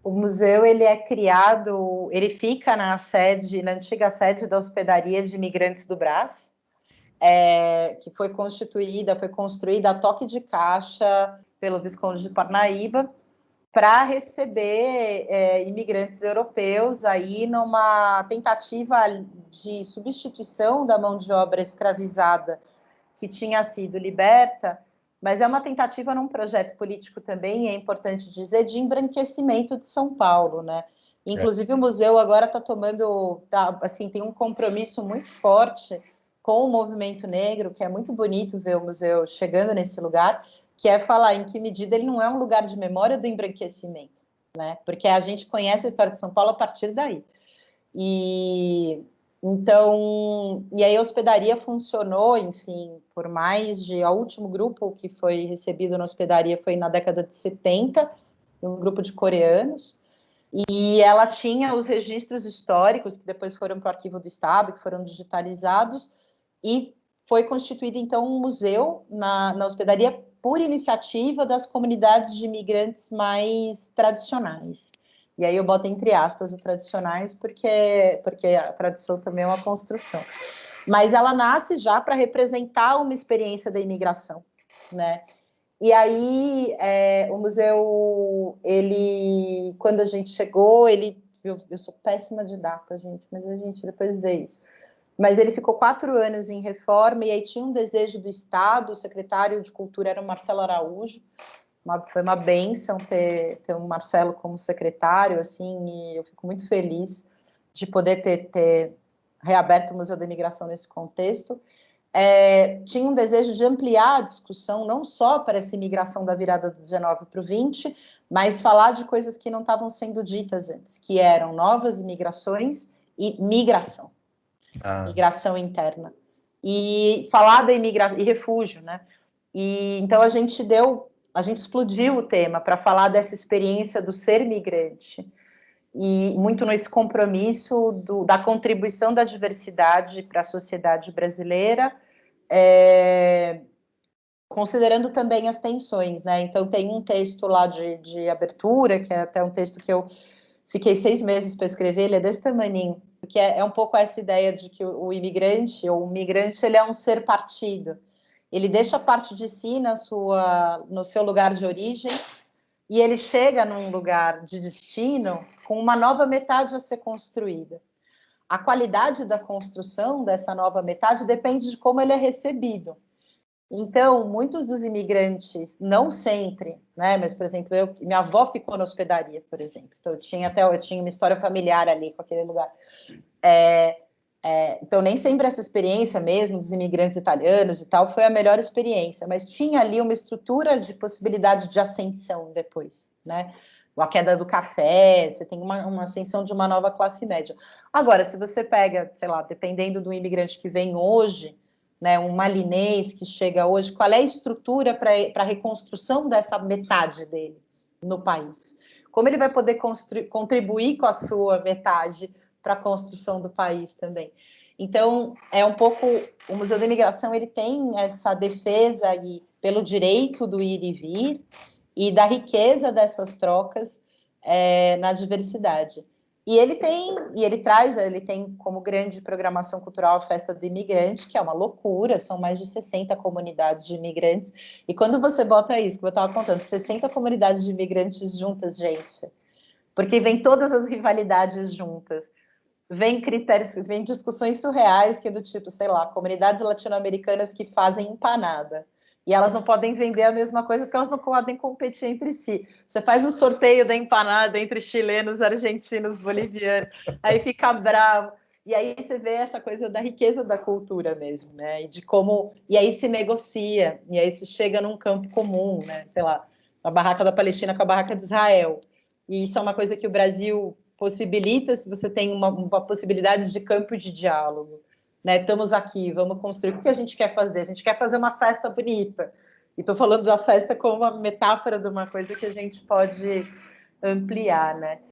O museu ele é criado, ele fica na sede, na antiga sede da Hospedaria de Imigrantes do Brás, que foi construída a toque de caixa pelo Visconde de Parnaíba para receber imigrantes europeus aí numa tentativa de substituição da mão de obra escravizada que tinha sido liberta, mas é uma tentativa num projeto político também, é importante dizer, de embranquecimento de São Paulo, né? É. Inclusive o museu agora está assim, tem um compromisso muito forte com o movimento negro, que é muito bonito ver o museu chegando nesse lugar, que é falar em que medida ele não é um lugar de memória do embranquecimento, né? Porque a gente conhece a história de São Paulo a partir daí. E então, e aí a hospedaria funcionou, enfim, por mais de. O último grupo que foi recebido na hospedaria foi na década de 70, um grupo de coreanos, e ela tinha os registros históricos, que depois foram para o Arquivo do Estado, que foram digitalizados, e foi constituído, então, um museu na hospedaria por iniciativa das comunidades de imigrantes mais tradicionais. E aí eu boto entre aspas o tradicionais, porque a tradição também é uma construção. Mas ela nasce já para representar uma experiência da imigração, né? E aí, o museu, ele, quando a gente chegou, eu sou péssima de data, gente, mas a gente depois vê isso. Mas ele ficou 4 anos em reforma, e aí tinha um desejo do Estado, o secretário de Cultura era o Marcelo Araújo, foi uma bênção ter um Marcelo como secretário, assim, e eu fico muito feliz de poder ter reaberto o Museu da Imigração nesse contexto. Tinha um desejo de ampliar a discussão, não só para essa imigração da virada do 19 para o 20, mas falar de coisas que não estavam sendo ditas antes, que eram novas imigrações e migração, Ah, migração interna. E falar da imigração e refúgio, né? E então a gente explodiu o tema para falar dessa experiência do ser migrante e muito nesse compromisso da contribuição da diversidade para a sociedade brasileira, é, considerando também as tensões, né? Então tem um texto lá de abertura, que é até um texto que eu fiquei 6 meses para escrever, ele é desse tamaninho, que é um pouco essa ideia de que o imigrante, ou o migrante, ele é um ser partido. Ele deixa parte de si no seu lugar de origem, e ele chega num lugar de destino com uma nova metade a ser construída. A qualidade da construção dessa nova metade depende de como ele é recebido. Então, muitos dos imigrantes, não sempre, né? Mas, por exemplo, minha avó ficou na hospedaria, por exemplo. Então, eu tinha uma história familiar ali com aquele lugar. Então, nem sempre essa experiência mesmo dos imigrantes italianos e tal foi a melhor experiência, mas tinha ali uma estrutura de possibilidade de ascensão depois, né? A queda do café, você tem uma ascensão de uma nova classe média. Agora, se você pega, sei lá, dependendo do imigrante que vem hoje, né, um malinês que chega hoje, qual é a estrutura para a reconstrução dessa metade dele no país? Como ele vai poder contribuir com a sua metade para a construção do país também? Então, é um pouco, o Museu da Imigração, ele tem essa defesa aí pelo direito do ir e vir e da riqueza dessas trocas na diversidade. Ele tem como grande programação cultural a Festa do Imigrante, que é uma loucura, são mais de 60 comunidades de imigrantes. E quando você bota isso, que eu estava contando, 60 comunidades de imigrantes juntas, gente, porque vem todas as rivalidades juntas, vem critérios, vem discussões surreais, que é do tipo, sei lá, comunidades latino-americanas que fazem empanada. E elas não podem vender a mesma coisa porque elas não podem competir entre si. Você faz um sorteio da empanada entre chilenos, argentinos, bolivianos, aí fica bravo. E aí você vê essa coisa da riqueza da cultura mesmo, né? E de como. E aí se negocia, e aí se chega num campo comum, né? Sei lá, a barraca da Palestina com a barraca de Israel. E isso é uma coisa que o Brasil possibilita, se você tem uma possibilidade de campo de diálogo. Né? Estamos aqui, vamos construir. O que a gente quer fazer? A gente quer fazer uma festa bonita. E estou falando da festa como uma metáfora de uma coisa que a gente pode ampliar, né?